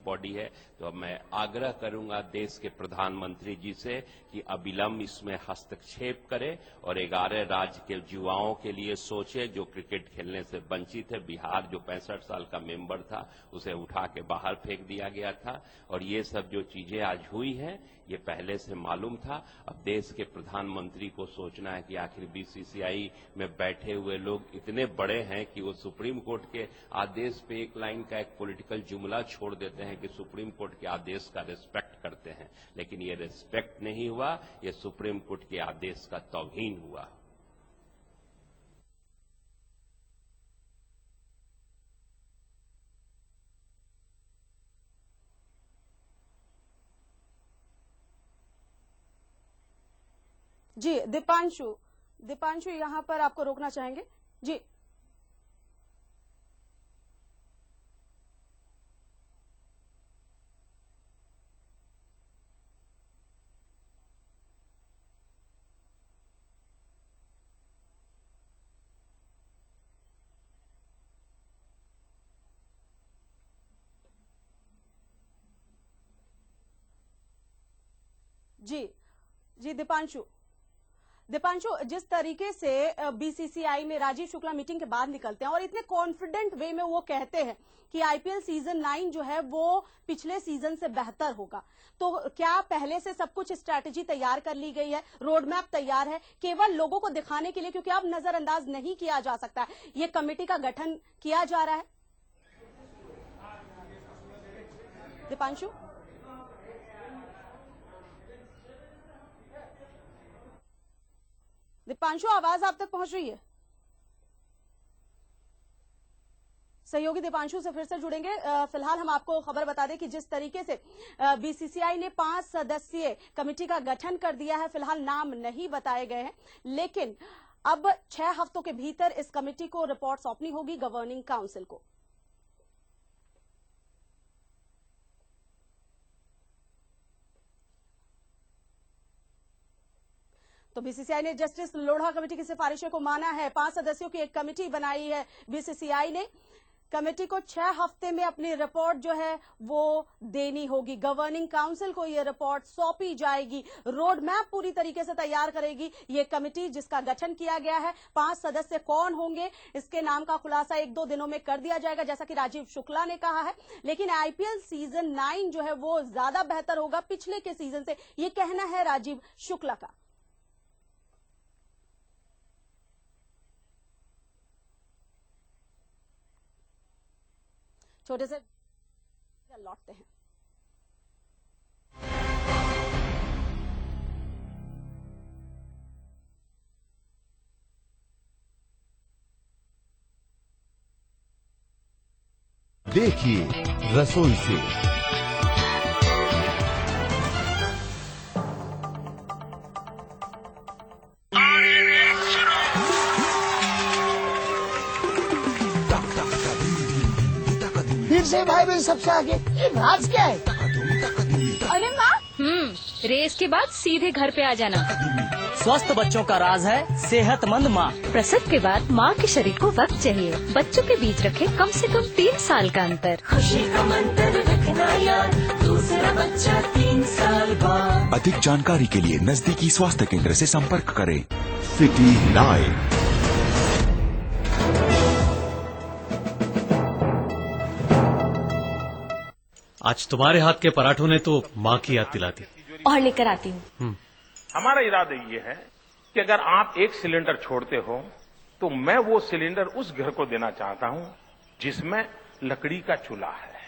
Body है। तो अब मैं आग्रह करूंगा देश के प्रधानमंत्री जी से कि अविलंब इसमें हस्तक्षेप करे और 11 राज्य के युवाओं के लिए सोचे जो क्रिकेट खेलने से वंचित है। बिहार जो 65 साल का मेंबर था उसे उठा के बाहर फेंक दिया गया था और ये सब जो चीजें आज हुई हैं ये पहले से मालूम था। अब देश के प्रधानमंत्री को सोचना है कि आखिर बीसीसीआई में बैठे हुए लोग इतने बड़े हैं कि वो सुप्रीम कोर्ट के आदेश पे एक लाइन का एक पॉलिटिकल जुमला छोड़ देते हैं कि सुप्रीम कोर्ट के आदेश का रिस्पेक्ट करते हैं, लेकिन ये रिस्पेक्ट नहीं हुआ, ये सुप्रीम कोर्ट के आदेश का तौहीन हुआ। जी दीपांशु यहां पर आपको रोकना चाहेंगे। जी जी जी दीपांशु, जिस तरीके से बीसीसीआई में राजीव शुक्ला मीटिंग के बाद निकलते हैं और इतने कॉन्फिडेंट वे में वो कहते हैं कि आईपीएल सीजन 9 जो है वो पिछले सीजन से बेहतर होगा, तो क्या पहले से सब कुछ स्ट्रैटेजी तैयार कर ली गई है, रोड मैप तैयार है, केवल लोगों को दिखाने के लिए, क्योंकि अब नजरअंदाज नहीं किया जा सकता, ये कमेटी का गठन किया जा रहा है? दीपांशु आवाज आप तक पहुंच रही है? सहयोगी दीपांशु से फिर से जुड़ेंगे। फिलहाल हम आपको खबर बता दें कि जिस तरीके से बीसीसीआई ने 5 सदस्यीय कमेटी का गठन कर दिया है, फिलहाल नाम नहीं बताए गए हैं, लेकिन अब 6 हफ्तों के भीतर इस कमेटी को रिपोर्ट सौंपनी होगी गवर्निंग काउंसिल को। तो बीसीसीआई ने जस्टिस लोढ़ा कमेटी की सिफारिशों को माना है। 5 सदस्यों की एक कमेटी बनाई है बीसीसीआई ने। कमेटी को 6 हफ्ते में अपनी रिपोर्ट जो है वो देनी होगी। गवर्निंग काउंसिल को ये रिपोर्ट सौंपी जाएगी। रोड मैप पूरी तरीके से तैयार करेगी ये कमेटी जिसका गठन किया गया है। 5 सदस्य कौन होंगे इसके नाम का खुलासा 1-2 दिनों में कर दिया जाएगा, जैसा कि राजीव शुक्ला ने कहा है। लेकिन आईपीएल सीजन 9 जो है वो ज्यादा बेहतर होगा पिछले के सीजन से, ये कहना है राजीव शुक्ला का। छोटे से लौटते हैं। देखिए रसोई से फिर से भाई बहन सबसे आगे, ये राज क्या है? अरे माँ, रेस के बाद सीधे घर पे आ जाना। स्वस्थ बच्चों का राज है सेहतमंद माँ। प्रसव के बाद माँ के शरीर को वक्त चाहिए। बच्चों के बीच रखे कम से कम 3 साल का अंतर। खुशी का मंत्र रखना यार, दूसरा बच्चा 3 साल बाद। अधिक जानकारी के लिए नजदीकी स्वास्थ्य केंद्र से संपर्क करें। City live. आज तुम्हारे हाथ के पराठों ने तो माँ की याद दिलाती। और लेकर आती हूँ। हमारा इरादा ये है कि अगर आप एक सिलेंडर छोड़ते हो तो मैं वो सिलेंडर उस घर को देना चाहता हूं जिसमें लकड़ी का चूल्हा है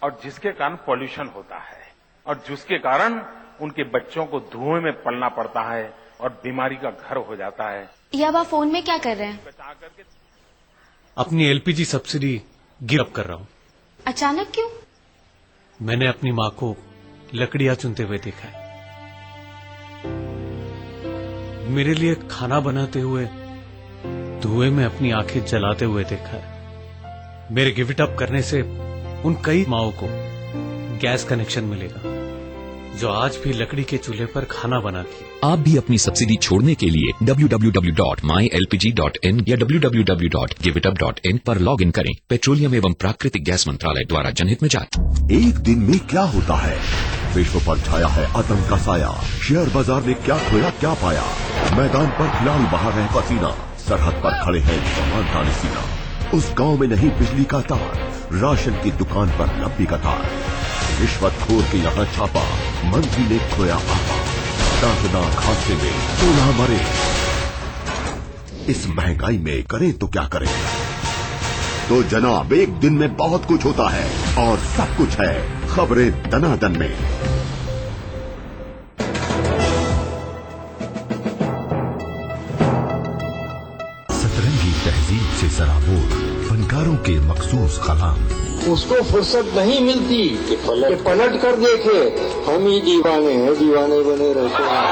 और जिसके कारण पॉल्यूशन होता है और जिसके कारण उनके बच्चों को धुएं में पलना पड़ता है और बीमारी का घर हो जाता है। ये अब आप फोन में क्या कर रहे हैं? अपनी एलपीजी सब्सिडी गिव अप कर रहा हूँ। अचानक क्यों? मैंने अपनी माँ को लकड़ियां चुनते हुए देखा है, मेरे लिए खाना बनाते हुए धुएं में अपनी आंखें जलाते हुए देखा है। मेरे गिव इट अप करने से उन कई माओं को गैस कनेक्शन मिलेगा, जो आज भी लकड़ी के चूल्हे पर खाना बनाती है। आप भी अपनी सब्सिडी छोड़ने के लिए www.mylpg.in या www.giveitup.in पर लॉग इन करें। पेट्रोलियम एवं प्राकृतिक गैस मंत्रालय द्वारा जनहित में जारी। एक दिन में क्या होता है? विश्व पर छाया है आतंक का साया। शेयर बाजार ने क्या खोया क्या पाया? मैदान पर खिलाड़ी बहा रहे पसीना। सरहद पर खड़े हैं जवान ताने सीना। उस गांव में नहीं बिजली का तार, राशन की दुकान पर लंबी कतार। रिश्वतखोर के यहाँ छापा, मंत्री ने खोया आपा। दर्दनाक हादसे में 16 मरे। इस महंगाई में करें तो क्या करें? तो जनाब, एक दिन में बहुत कुछ होता है और सब कुछ है खबरें दनादन में। सतरंगी तहजीब से सराबोर फनकारों के मखसूस कलाम। उसको फुर्सत नहीं मिलती कि पलट कर देखे। हम ही दीवाने हैं, दीवाने बने रहते हैं।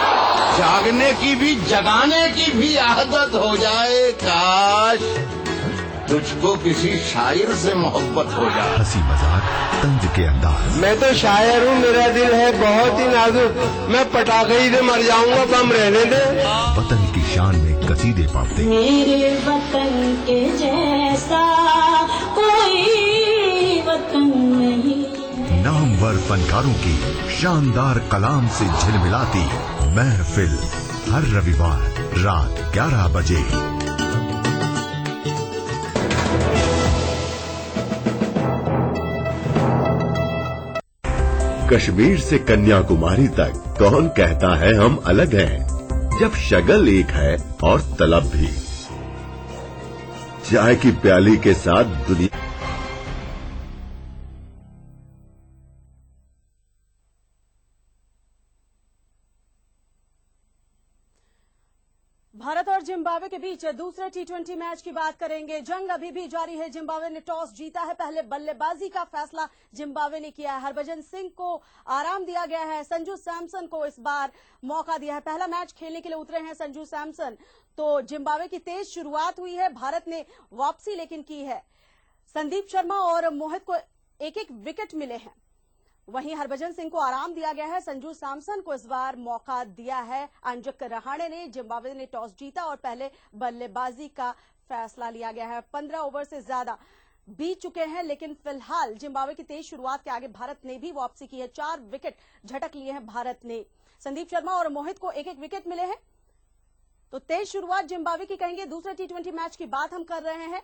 जागने की भी जगाने की भी आदत हो जाए। काश तुझको किसी शायर से मोहब्बत हो जाए। हंसी मजाक तंज के अंदाज। मैं तो शायर हूँ, मेरा दिल है बहुत ही नाजुक। मैं पटाखे ही से मर जाऊंगा, कम रहने दे। वतन की शान में कसीदे पाते। मेरे वतन के जैसा कोई वतन नहीं। नामवर फनकारों की शानदार कलाम से झिलमिलाती महफिल हर रविवार रात 11 बजे। कश्मीर से कन्याकुमारी तक कौन कहता है हम अलग हैं, जब शगल एक है और तलब भी। चाय की प्याली के साथ दुनिया। भारत और जिम्बाब्वे के बीच दूसरे टी20 मैच की बात करेंगे। जंग अभी भी जारी है। जिम्बाब्वे ने टॉस जीता है, पहले बल्लेबाजी का फैसला जिम्बाब्वे ने किया है। हरभजन सिंह को आराम दिया गया है, संजू सैमसन को इस बार मौका दिया है। पहला मैच खेलने के लिए उतरे हैं संजू सैमसन। तो जिम्बाब्वे की तेज शुरुआत हुई है, भारत ने वापसी लेकिन की है। संदीप शर्मा और मोहित को एक एक विकेट मिले हैं। वहीं हरभजन सिंह को आराम दिया गया है, संजू सैमसन को इस बार मौका दिया है। अंजक रहाणे ने, जिम्बाब्वे ने टॉस जीता और पहले बल्लेबाजी का फैसला लिया गया है। 15 ओवर से ज्यादा बीत चुके हैं, लेकिन फिलहाल जिम्बाब्वे की तेज शुरुआत के आगे भारत ने भी वापसी की है। 4 विकेट झटक लिए हैं भारत ने। संदीप शर्मा और मोहित को एक एक विकेट मिले हैं। तो तेज शुरुआत जिम्बाब्वे की कहेंगे। दूसरे टी20 मैच की बात हम कर रहे हैं।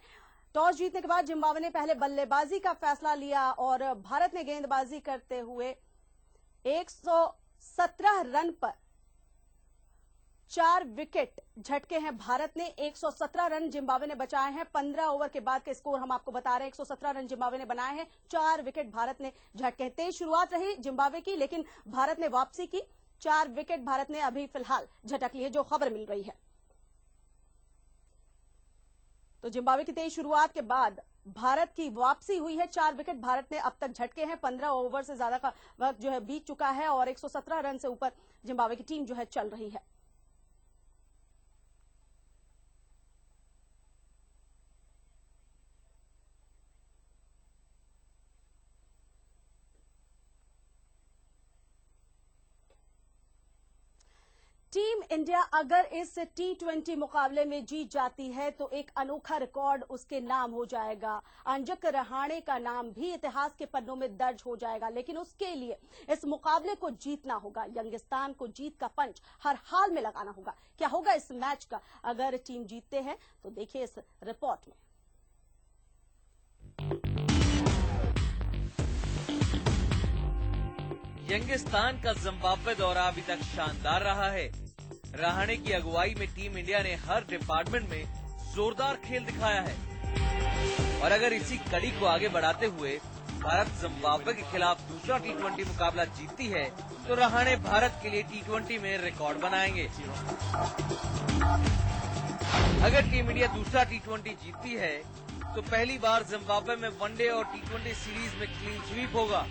टॉस जीतने के बाद जिम्बाब्वे ने पहले बल्लेबाजी का फैसला लिया और भारत ने गेंदबाजी करते हुए 117 रन पर 4 विकेट झटके हैं। भारत ने 117 रन जिम्बाब्वे ने बचाए हैं। 15 ओवर के बाद के स्कोर हम आपको बता रहे हैं। 117 रन जिम्बाब्वे ने बनाए हैं, 4 विकेट भारत ने झटके हैं। तेज शुरुआत रही जिम्बाब्वे की, लेकिन भारत ने वापसी की। 4 विकेट भारत ने अभी फिलहाल झटक ली है, जो खबर मिल रही है। तो जिम्बाब्वे की तेज शुरुआत के बाद भारत की वापसी हुई है। 4 विकेट भारत ने अब तक झटके हैं। 15 ओवर से ज्यादा का वक्त जो है बीत चुका है और 117 रन से ऊपर जिम्बाब्वे की टीम जो है चल रही है। टीम इंडिया अगर इस टी20 मुकाबले में जीत जाती है तो एक अनोखा रिकॉर्ड उसके नाम हो जाएगा। अंजक रहाणे का नाम भी इतिहास के पन्नों में दर्ज हो जाएगा, लेकिन उसके लिए इस मुकाबले को जीतना होगा। यंगिस्तान को जीत का पंच हर हाल में लगाना होगा। क्या होगा इस मैच का अगर टीम जीतते हैं, तो देखिए इस रिपोर्ट में। यंगिस्तान का जिम्बाब्वे दौरा अभी तक शानदार रहा है। रहाणे की अगुवाई में टीम इंडिया ने हर डिपार्टमेंट में जोरदार खेल दिखाया है और अगर इसी कड़ी को आगे बढ़ाते हुए भारत जिम्बाब्वे के खिलाफ दूसरा टी20 मुकाबला जीतती है तो रहाणे भारत के लिए टी20 में रिकॉर्ड बनाएंगे। अगर टीम इंडिया दूसरा टी20 जीतती है तो पहली बार जिम्बाब्वे में वनडे और टी20 सीरीज में क्लीन स्वीप होगा।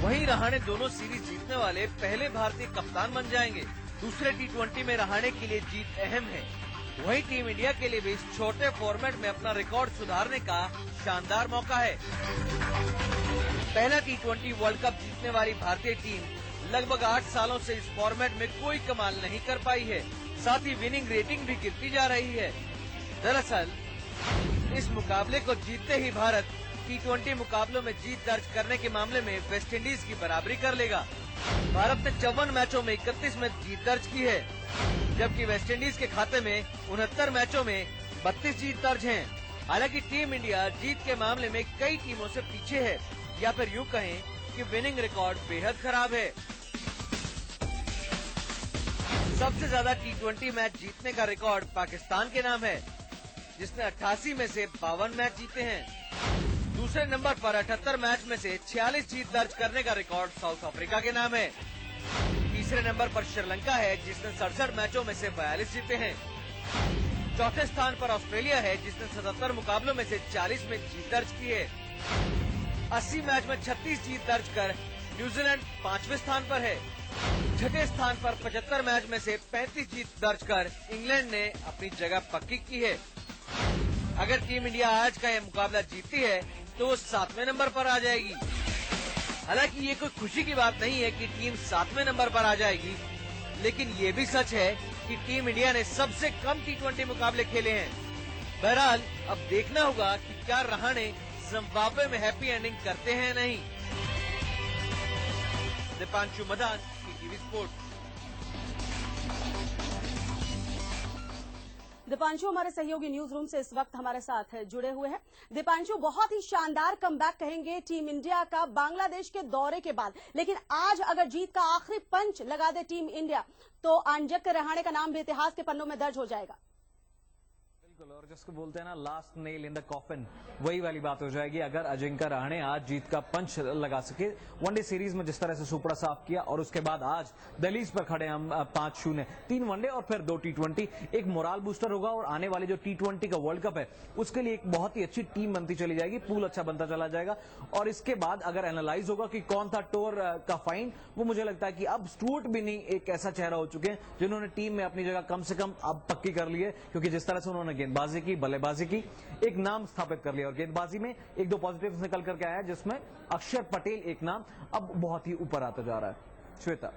वहीं रहाणे दोनों सीरीज जीतने वाले पहले भारतीय कप्तान बन जाएंगे। दूसरे टी20 में रहाणे के लिए जीत अहम है। वहीं टीम इंडिया के लिए भी इस छोटे फॉर्मेट में अपना रिकॉर्ड सुधारने का शानदार मौका है। पहला टी20 वर्ल्ड कप जीतने वाली भारतीय टीम लगभग 8 सालों से इस फॉर्मेट में कोई कमाल नहीं कर पाई है। साथ ही विनिंग रेटिंग भी गिरती जा रही है। दरअसल इस मुकाबले को जीतते ही भारत T20 मुकाबलों में जीत दर्ज करने के मामले में वेस्ट इंडीज की बराबरी कर लेगा। भारत ने 54 मैचों में 31 में जीत दर्ज की है, जबकि वेस्ट इंडीज के खाते में 69 मैचों में 32 जीत दर्ज हैं। हालांकि टीम इंडिया जीत के मामले में कई टीमों से पीछे है, या फिर यूं कहें कि विनिंग रिकॉर्ड बेहद खराब है। सबसे ज्यादा T20 मैच जीतने का रिकॉर्ड पाकिस्तान के नाम है, जिसने 88 में से 52 मैच जीते हैं। दूसरे नंबर पर 78 मैच में से 46 जीत दर्ज करने का रिकॉर्ड साउथ अफ्रीका के नाम है। तीसरे नंबर पर श्रीलंका है, जिसने 67 मैचों में से 42 जीते हैं। चौथे स्थान पर ऑस्ट्रेलिया है, जिसने 77 मुकाबलों में से 40 में जीत दर्ज की है। 80 मैच में 36 जीत दर्ज कर न्यूजीलैंड 5वें स्थान पर है। छठे स्थान पर 75 मैच में से 35 जीत दर्ज कर इंग्लैंड ने अपनी जगह पक्की की है। अगर टीम इंडिया आज का यह मुकाबला जीतती है तो वो 7वें नंबर पर आ जाएगी। हालांकि ये कोई खुशी की बात नहीं है कि टीम 7वें नंबर पर आ जाएगी, लेकिन ये भी सच है कि टीम इंडिया ने सबसे कम T20 मुकाबले खेले हैं। बहरहाल अब देखना होगा कि क्या रहाणे जिम्बाब्वे में हैप्पी एंडिंग करते हैं नहीं। Deepanshu Madan, TV sports. दीपांशु हमारे सहयोगी न्यूज रूम से इस वक्त हमारे साथ जुड़े हुए हैं। दीपांशु, बहुत ही शानदार कमबैक कहेंगे टीम इंडिया का बांग्लादेश के दौरे के बाद, लेकिन आज अगर जीत का आखिरी पंच लगा दे टीम इंडिया तो अजिंक्य रहाणे का नाम भी इतिहास के पन्नों में दर्ज हो जाएगा। बिल्कुल, और जिसको बोलते हैं ना last nail in the coffin, वही वाली बात हो जाएगी अगर अजिंक्य रहाणे आज जीत का पंच लगा सके। वनडे सीरीज में जिस तरह से सुपड़ा साफ किया और उसके बाद आज दहलीज पर खड़े हम 5-0, 3 वनडे और फिर 2 T20, एक मोराल बूस्टर होगा और आने वाले जो T20 का वर्ल्ड कप है उसके लिए एक बहुत ही अच्छी टीम बनती चली जाएगी, पूल अच्छा बनता चला जाएगा। और इसके बाद अगर एनालाइज होगा कि कौन था टोर का फाइन, वो मुझे लगता है कि अब स्टुअर्ट बिनी एक ऐसा चेहरा हो चुके हैं जिन्होंने टीम में अपनी जगह कम से कम अब पक्की कर ली है, क्योंकि जिस तरह से उन्होंने गेंदबाजी की, बल्लेबाजी की, एक नाम स्थापित कर लिया। और गेंदबाजी में 1-2 पॉजिटिव्स निकल करके आया है, जिसमें अक्षर पटेल एक नाम अब बहुत ही ऊपर आता जा रहा है। श्वेता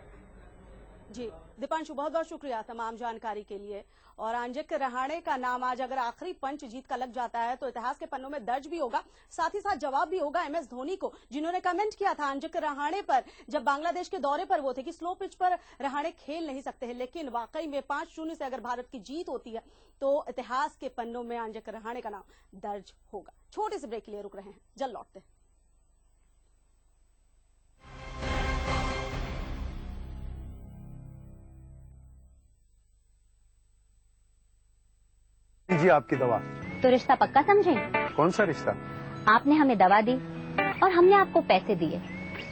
जी, दीपांशु बहुत बहुत शुक्रिया तमाम जानकारी के लिए। और अजिंक्य रहाणे का नाम आज अगर आखिरी पंच जीत का लग जाता है तो इतिहास के पन्नों में दर्ज भी होगा, साथ ही साथ जवाब भी होगा MS धोनी को, जिन्होंने कमेंट किया था अजिंक्य रहाणे पर जब बांग्लादेश के दौरे पर वो थे कि स्लो पिच पर रहाणे खेल नहीं सकते हैं, लेकिन वाकई में 5-0 से अगर भारत की जीत होती है तो इतिहास के पन्नों में अजिंक्य रहाणे का नाम दर्ज होगा। छोटे से ब्रेक के लिए रुक रहे हैं, जल्द लौटते हैं। जी आपकी दवा। तो रिश्ता पक्का समझे? कौन सा रिश्ता? आपने हमें दवा दी और हमने आपको पैसे दिए,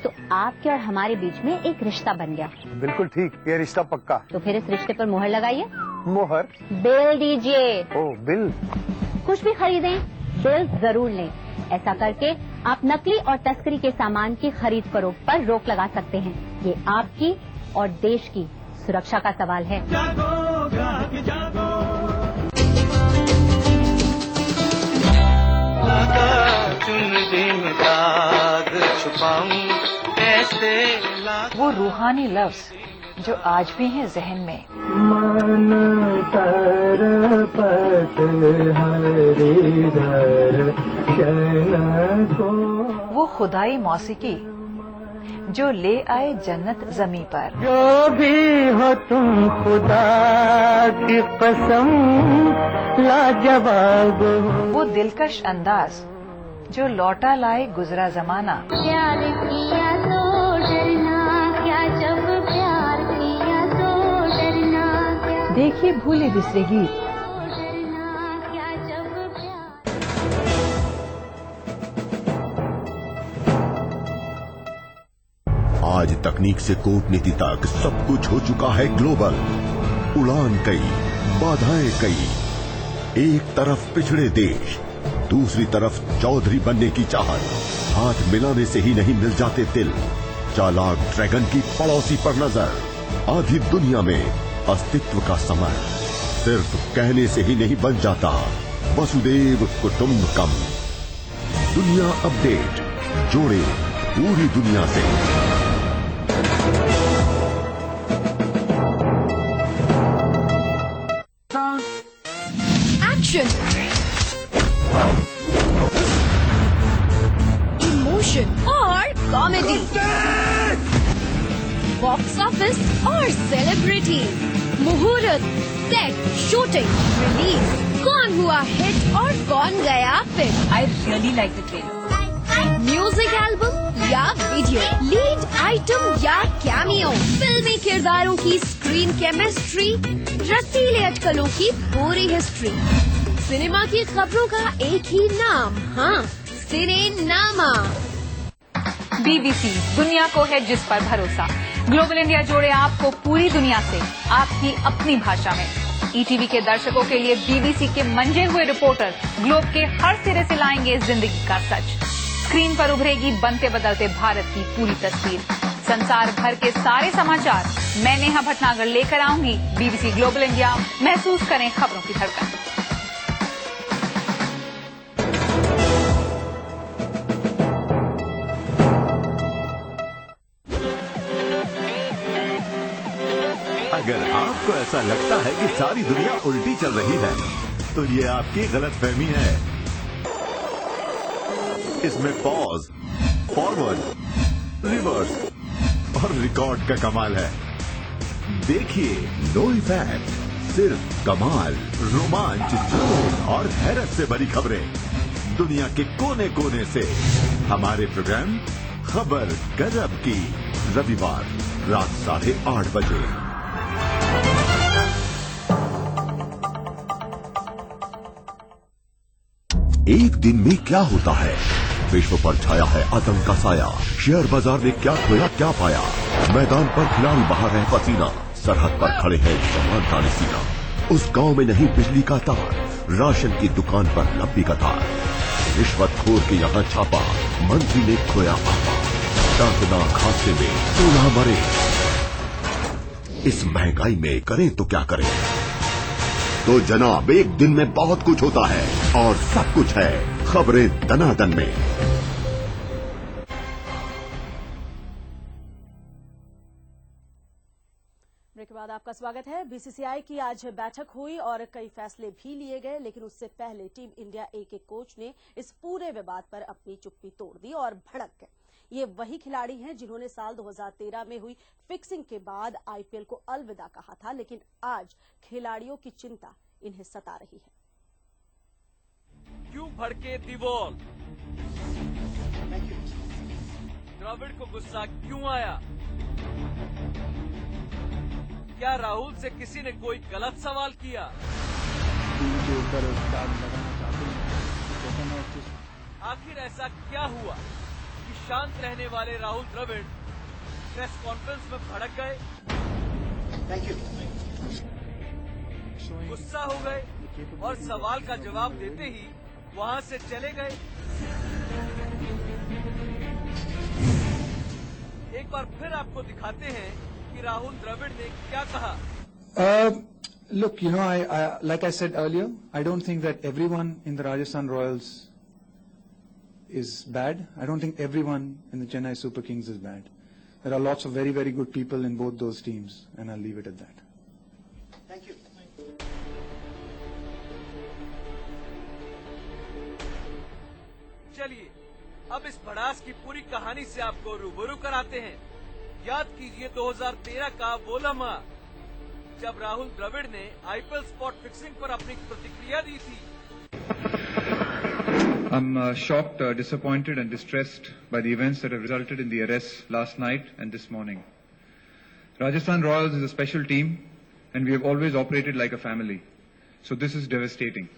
तो आपके और हमारे बीच में एक रिश्ता बन गया। बिल्कुल ठीक, ये रिश्ता पक्का। तो फिर इस रिश्ते पर मुहर लगाइए। मुहर? बिल दीजिए। ओह बिल? कुछ भी खरीदें, बिल जरूर लें। ऐसा करके आप नकली और तस्करी के सामान की खरीद फरोख्त पर रोक लगा सकते हैं। ये आपकी और देश की सुरक्षा का सवाल है। जागो गाहक जागो, वो रूहानी लफ्ज जो आज भी है जहन में, मन तरपत हरिधर शरण को, वो खुदाई मौसीकी जो ले आए जन्नत जमी पर। जो भी हो तुम खुदा की कसम लाजवाब हो, वो दिलकश अंदाज जो लौटा लाए गुजरा जमाना। प्यार किया तो डरना क्या, जब प्यार किया तो डरना क्या। देखिए भूले बिसरे गीत, डरना क्या जब प्यार। आज तकनीक से कूटनीति तक सब कुछ हो चुका है ग्लोबल। उड़ान कई, बाधाएं कई, एक तरफ पिछड़े देश, दूसरी तरफ चौधरी बनने की चाहत। हाथ मिलाने से ही नहीं मिल जाते दिल। चालाक ड्रैगन की पड़ोसी पर नजर। आधी दुनिया में अस्तित्व का समर सिर्फ कहने से ही नहीं बन जाता। वसुदेव कुटुंबकम। दुनिया अपडेट, जोड़े पूरी दुनिया से। एक्शन, इमोशन और कॉमेडी, बॉक्स ऑफिस और सेलिब्रिटी, मुहूर्त, सेट, शूटिंग, रिलीज, कौन हुआ हिट और कौन गया fit. I really like the trailer. Music album या वीडियो, लीड आइटम या कैमियो, फिल्मी किरदारों की स्क्रीन केमिस्ट्री, रसीले अटकलों की पूरी हिस्ट्री, सिनेमा की खबरों का एक ही नाम, हाँ, सिनेनामा। BBC दुनिया को है जिस पर भरोसा। ग्लोबल इंडिया जोड़े आपको पूरी दुनिया से आपकी अपनी भाषा में। ETV के दर्शकों के लिए BBC के मंजे हुए रिपोर्टर ग्लोब के हर सिरे से लाएंगे जिंदगी का सच। स्क्रीन पर उभरेगी बनते बदलते भारत की पूरी तस्वीर। संसार भर के सारे समाचार मैं नेहा भटनागर लेकर आऊंगी। BBC ग्लोबल इंडिया, महसूस करें खबरों की धड़कन। अगर आपको ऐसा लगता है कि सारी दुनिया उल्टी चल रही है, तो ये आपकी गलतफहमी है। इसमें पॉज, फॉरवर्ड, रिवर्स और रिकॉर्ड का कमाल है। देखिए, नो इफेक्ट, सिर्फ कमाल, रोमांच, जुनून और हैरत से भरी खबरें दुनिया के कोने कोने से। हमारे प्रोग्राम खबर गजब की, रविवार रात 8:30 बजे। एक दिन में क्या होता है? विश्व पर छाया है आतंक का साया। शेयर बाजार ने क्या खोया क्या पाया? मैदान पर खिलाड़ी बहा रहे पसीना, सरहद पर खड़े हैं जवान ताने सीना। उस गांव में नहीं बिजली का तार, राशन की दुकान पर लंबी कतार। रिश्वतखोर के यहाँ छापा, मंत्री ने खोया आपा। दर्दनाक हादसे में 16 मरे। इस महंगाई में करें तो क्या करें? तो जनाब, एक दिन में बहुत कुछ होता है और सब कुछ है खबरें दनादन में। ब्रेक के बाद आपका स्वागत है। बीसीसीआई की आज बैठक हुई और कई फैसले भी लिए गए, लेकिन उससे पहले टीम इंडिया ए के कोच ने इस पूरे विवाद पर अपनी चुप्पी तोड़ दी और भड़क गए। ये वही खिलाड़ी हैं जिन्होंने साल 2013 में हुई फिक्सिंग के बाद आईपीएल को अलविदा कहा था, लेकिन आज खिलाड़ियों की चिंता इन्हें सता रही है। क्यों भड़के दीवाल? द्रविड़ को गुस्सा क्यों आया? क्या राहुल से किसी ने कोई गलत सवाल किया? आखिर ऐसा क्या हुआ कि शांत रहने वाले राहुल द्रविड़ प्रेस कॉन्फ्रेंस में भड़क गए? गुस्सा हो गए और सवाल का जवाब देते ही वहां से चले गए। एक बार फिर आपको दिखाते हैं कि राहुल द्रविड़ ने क्या कहा। Look, like I said earlier, I don't think that everyone in the Rajasthan Royals is bad. I don't think everyone in the Chennai Super Kings is bad. There are lots of very, very good people in both those teams, and I'll leave it at that. Thank you. चलिए अब इस भड़ास की पूरी कहानी से आपको रूबरू कराते हैं। याद कीजिए 2013 का वो लम्हा जब राहुल द्रविड़ ने आईपीएल स्पॉट फिक्सिंग पर अपनी प्रतिक्रिया दी थी। I'm shocked, disappointed and distressed by the events that have resulted in the arrests last night and this morning. Rajasthan Royals is a special team and we have always operated like a family. So this is devastating.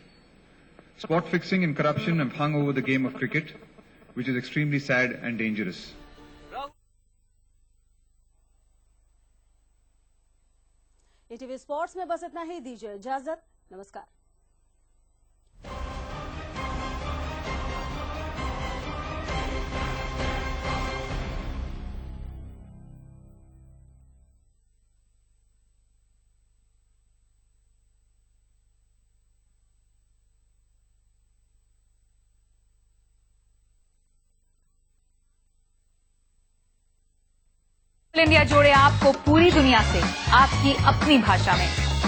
Spot fixing and corruption have hung over the game of cricket, which is extremely sad and dangerous. ATV sports में बस इतना ही। दीजिए इजाजत, नमस्कार। India जोड़े आपको पूरी दुनिया से आपकी अपनी भाषा में।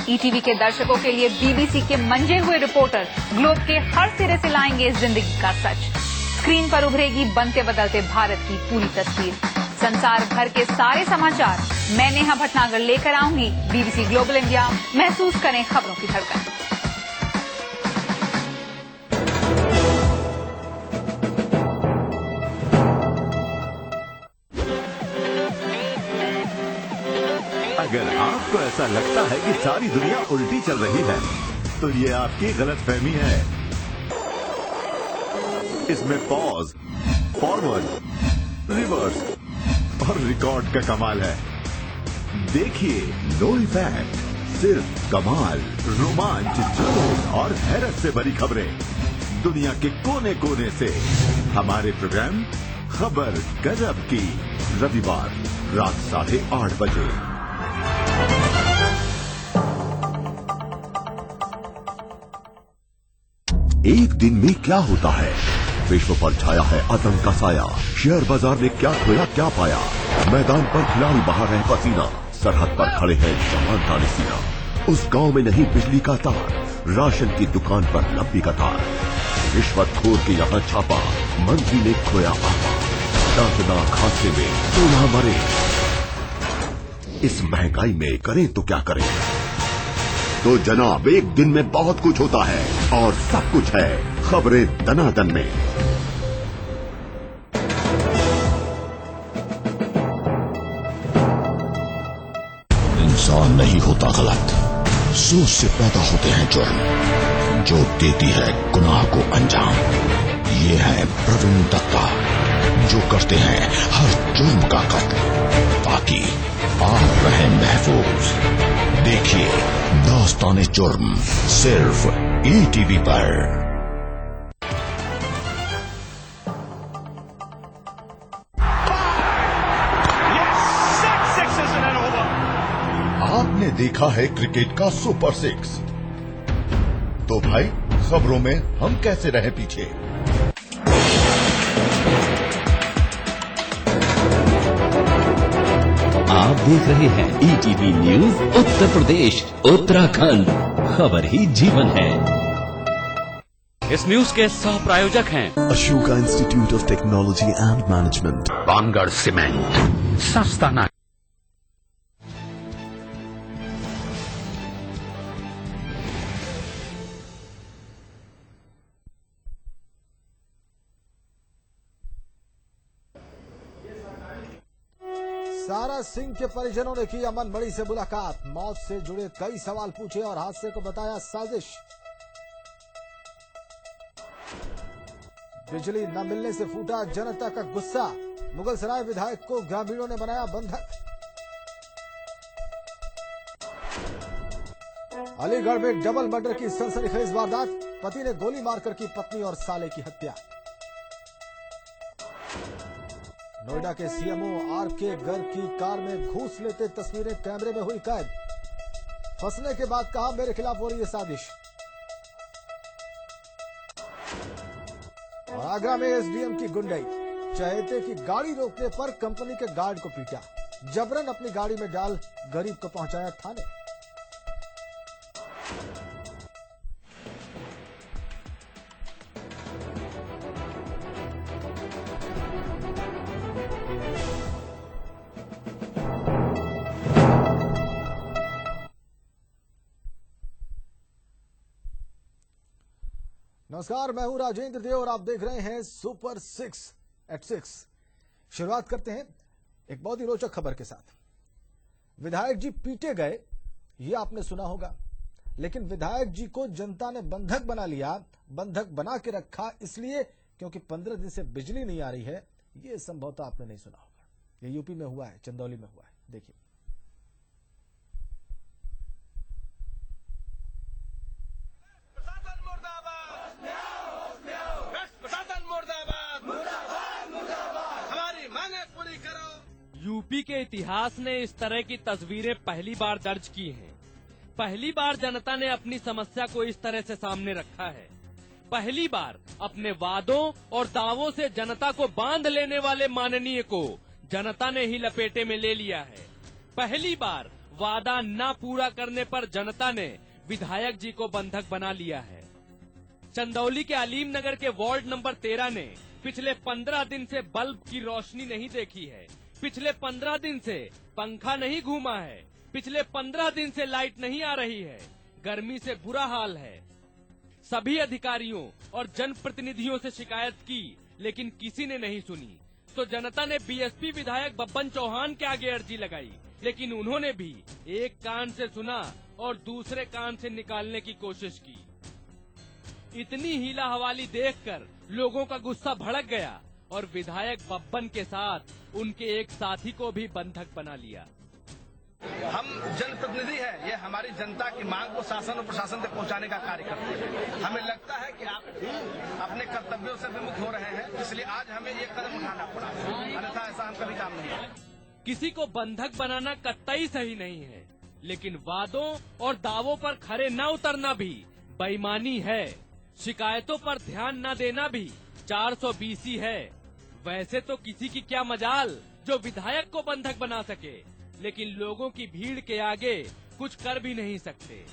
ईटीवी के दर्शकों के लिए बीबीसी के मंजे हुए रिपोर्टर ग्लोब के हर सिरे से लाएंगे जिंदगी का सच। स्क्रीन पर उभरेगी बनते बदलते भारत की पूरी तस्वीर। संसार भर के सारे समाचार मैं नेहा भटनागर लेकर आऊंगी। बीबीसी ग्लोबल इंडिया, महसूस करें खबरों की धड़कन। अगर आपको ऐसा लगता है कि सारी दुनिया उल्टी चल रही है, तो ये आपकी गलतफहमी है। इसमें पॉज, फॉरवर्ड, रिवर्स और रिकॉर्ड का कमाल है। देखिए नो इफेक्ट, सिर्फ कमाल, रोमांच, जोश और हैरत से भरी खबरें दुनिया के कोने कोने से। हमारे प्रोग्राम खबर गजब की, रविवार रात 8:30 बजे। एक दिन में क्या होता है? विश्व पर छाया है आतंक का साया। शेयर बाजार ने क्या खोया क्या पाया? मैदान पर खिलाड़ी बहा रहे पसीना, सरहद पर खड़े हैं जवान ताने सीना। उस गांव में नहीं बिजली का तार, राशन की दुकान पर लंबी कतार। रिश्वतखोर के यहाँ छापा, मंत्री ने खोया आपा। दर्दनाक हादसे में 16 मरे। इस महंगाई में करें तो क्या करें? तो जनाब, एक दिन में बहुत कुछ होता है और सब कुछ है खबरें दनादन में। इंसान नहीं होता गलत, सोच से पैदा होते हैं जुर्म, जो देती है गुनाह को अंजाम। ये है प्रवीण दत्ता, जो करते हैं हर जुर्म का कत्ल, ताकि आप रहें महफूज। देखिए दास्ताने जुर्म, सिर्फ ईटीवी पर। आपने देखा है क्रिकेट का सुपर 6, तो भाई खबरों में हम कैसे रहे पीछे? आप देख रहे हैं ईटीवी न्यूज उत्तर प्रदेश उत्तराखंड, खबर ही जीवन है। इस न्यूज के सह प्रायोजक हैं Ashoka institute of technology and management, Bangarh cement, सस्ता ना। सारा सिंह के परिजनों ने की अमन मणि से मुलाकात, मौत से जुड़े कई सवाल पूछे और हादसे को बताया साजिश। बिजली न मिलने से फूटा जनता का गुस्सा, मुगलसराय विधायक को ग्रामीणों ने बनाया बंधक। अलीगढ़ में डबल मर्डर की सनसनीखेज वारदात, पति ने गोली मारकर की पत्नी और साले की हत्या। नोएडा के सीएमओ आर के घर की कार में घूस लेते तस्वीरें कैमरे में हुई कैद, फंसने के बाद कहा मेरे खिलाफ हो रही है साजिश। और आगरा में एसडीएम की गुंडई, चहेते की गाड़ी रोकने पर कंपनी के गार्ड को पीटा, जबरन अपनी गाड़ी में डाल गरीब को पहुंचाया थाने। नमस्कार, मैं हूं राजेंद्र देव और आप देख रहे हैं सुपर 6@6। शुरुआत करते हैं एक बहुत ही रोचक खबर के साथ। विधायक जी पीटे गए, ये आपने सुना होगा, लेकिन विधायक जी को जनता ने बंधक बना लिया। बंधक बना के रखा इसलिए क्योंकि 15 दिन से बिजली नहीं आ रही है। ये संभवतः आपने नहीं सुना होगा। ये यूपी में हुआ है, चंदौली में हुआ है। देखिए, यूपी के इतिहास ने इस तरह की तस्वीरें पहली बार दर्ज की हैं। पहली बार जनता ने अपनी समस्या को इस तरह से सामने रखा है। पहली बार अपने वादों और दावों से जनता को बांध लेने वाले माननीय को जनता ने ही लपेटे में ले लिया है। पहली बार वादा न पूरा करने पर जनता ने विधायक जी को बंधक बना लिया है। चंदौली के अलीम नगर के वार्ड नंबर 13 ने पिछले 15 दिन से बल्ब की रोशनी नहीं देखी है, पिछले 15 दिन से पंखा नहीं घूमा है, पिछले 15 दिन से लाइट नहीं आ रही है, गर्मी से बुरा हाल है। सभी अधिकारियों और जनप्रतिनिधियों से शिकायत की, लेकिन किसी ने नहीं सुनी। तो जनता ने बीएसपी विधायक बब्बन चौहान के आगे अर्जी लगाई, लेकिन उन्होंने भी एक कान से सुना और दूसरे कान से निकालने की कोशिश की। इतनी हीला हवाली देखकर लोगों का गुस्सा भड़क गया और विधायक बब्बन के साथ उनके एक साथी को भी बंधक बना लिया। हम जनप्रतिनिधि हैं, ये हमारी जनता की मांग को शासन और प्रशासन तक पहुंचाने का कार्य करते हैं। हमें लगता है कि आप भी अपने कर्तव्यों से विमुख हो रहे हैं, इसलिए आज हमें ये कदम उठाना पड़ा, अन्यथा ऐसा हम कभी काम नहीं करेंगे। किसी को बंधक बनाना कतई सही नहीं है, लेकिन वादों और दावों पर खरे न उतरना भी बेईमानी है। शिकायतों पर ध्यान न देना भी 420 है। वैसे तो किसी की क्या मजाल जो विधायक को बंधक बना सके, लेकिन लोगों की भीड़ के आगे कुछ कर भी नहीं सकते,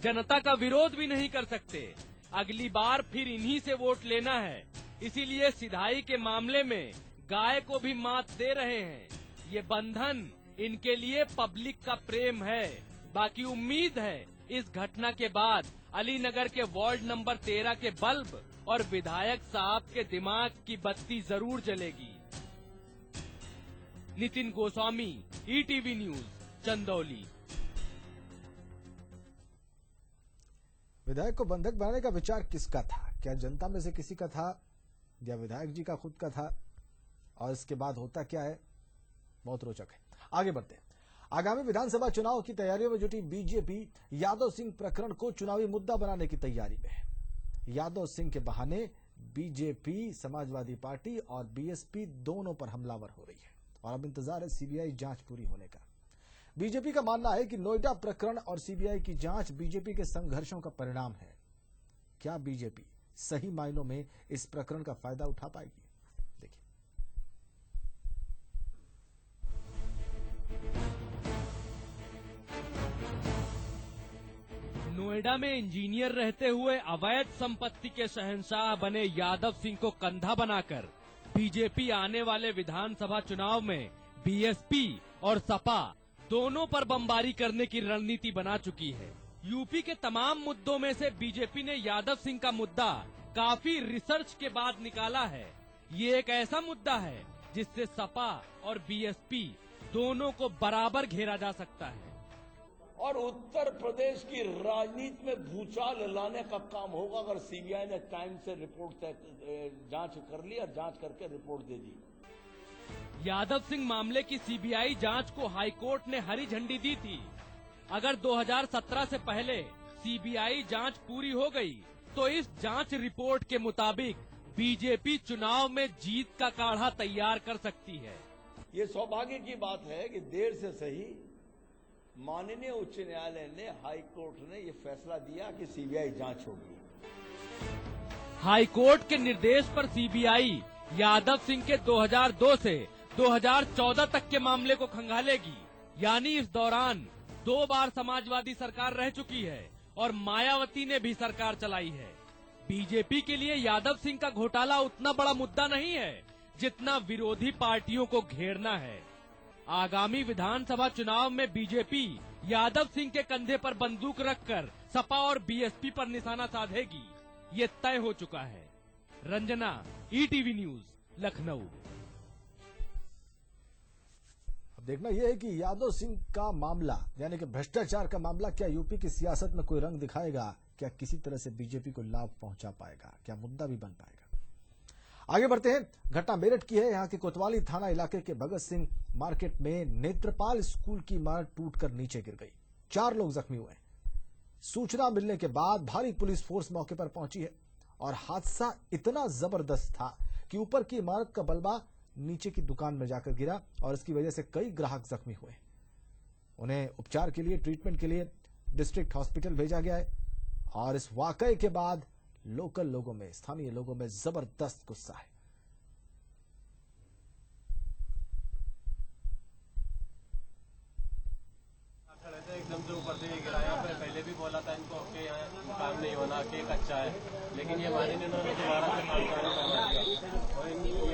जनता का विरोध भी नहीं कर सकते। अगली बार फिर इन्हीं से वोट लेना है, इसीलिए सिधाई के मामले में गाय को भी मात दे रहे हैं। ये बंधन इनके लिए पब्लिक का प्रेम है। बाकी उम्मीद है इस घटना के बाद अली नगर के वार्ड नंबर 13 के बल्ब और विधायक साहब के दिमाग की बत्ती जरूर जलेगी। Nitin Goswami, ETV news, Chandauli. विधायक को बंधक बनाने का विचार किसका था? क्या जनता में से किसी का था या विधायक जी का खुद का था? और इसके बाद होता क्या है, बहुत रोचक है। आगे बढ़ते हैं। आगामी विधानसभा चुनाव की तैयारियों में जुटी बीजेपी यादव सिंह प्रकरण को चुनावी मुद्दा बनाने की तैयारी में है। यादव सिंह के बहाने बीजेपी, समाजवादी पार्टी और बीएसपी दोनों पर हमलावर हो रही है और अब इंतजार है सीबीआई जांच पूरी होने का। बीजेपी का मानना है कि नोएडा प्रकरण और सीबीआई की जांच बीजेपी के संघर्षों का परिणाम है। क्या बीजेपी सही मायनों में इस प्रकरण का फायदा उठा पाएगी? देखिए। नोएडा में इंजीनियर रहते हुए अवैध संपत्ति के शहंशाह बने यादव सिंह को कंधा बनाकर बीजेपी आने वाले विधानसभा चुनाव में बीएसपी और सपा दोनों पर बमबारी करने की रणनीति बना चुकी है। यूपी के तमाम मुद्दों में से बीजेपी ने यादव सिंह का मुद्दा काफी रिसर्च के बाद निकाला है। ये एक ऐसा मुद्दा है जिससे सपा और बीएसपी दोनों को बराबर घेरा जा सकता है। और उत्तर प्रदेश की राजनीति में भूचाल लाने का काम होगा अगर सीबीआई ने टाइम से रिपोर्ट जांच कर ली और जांच करके रिपोर्ट दे दी। यादव सिंह मामले की सीबीआई जांच को हाईकोर्ट ने हरी झंडी दी थी। अगर 2017 से पहले सीबीआई जांच पूरी हो गई तो इस जांच रिपोर्ट के मुताबिक बीजेपी चुनाव में जीत का काढ़ा तैयार कर सकती है। ये सौभाग्य की बात है कि देर से सही माननीय उच्च न्यायालय ने, हाई कोर्ट ने ये फैसला दिया कि सीबीआई जांच होगी। हाई कोर्ट के निर्देश पर सीबीआई यादव सिंह के 2002 से 2014 तक के मामले को खंगालेगी। यानी इस दौरान 2 बार समाजवादी सरकार रह चुकी है और मायावती ने भी सरकार चलाई है। बीजेपी के लिए यादव सिंह का घोटाला उतना बड़ा मुद्दा नहीं है जितना विरोधी पार्टियों को घेरना है। आगामी विधानसभा चुनाव में बीजेपी यादव सिंह के कंधे पर बंदूक रखकर सपा और बीएसपी पर निशाना साधेगी, ये तय हो चुका है। Ranjana, ETV news, Lucknow. अब देखना यह है कि यादव सिंह का मामला यानी कि भ्रष्टाचार का मामला क्या यूपी की सियासत में कोई रंग दिखाएगा? क्या किसी तरह से बीजेपी को लाभ पहुंचा पाएगा? क्या मुद्दा भी बन पाएगा? आगे बढ़ते हैं। घटना मेरठ की है। यहां के कोतवाली थाना इलाके के भगत सिंह मार्केट में नेत्रपाल स्कूल की इमारत टूटकर नीचे गिर गई। 4 लोग जख्मी हुए। सूचना मिलने के बाद भारी पुलिस फोर्स मौके पर पहुंची है और हादसा इतना जबरदस्त था कि ऊपर की इमारत का बल्बा नीचे की दुकान में जाकर गिरा और इसकी वजह से कई ग्राहक जख्मी हुए। उन्हें उपचार के लिए, ट्रीटमेंट के लिए डिस्ट्रिक्ट हॉस्पिटल भेजा गया है और इस वाकये के बाद लोकल लोगों में, स्थानीय लोगों में जबरदस्त गुस्सा है। एकदम से ऊपर से गिरा। यहाँ पे पहले भी बोला था इनको कि यहाँ काम नहीं होना, कि कच्चा है, लेकिन ये मानी इन्होंने दोबारा से काम चालू करवा दिया और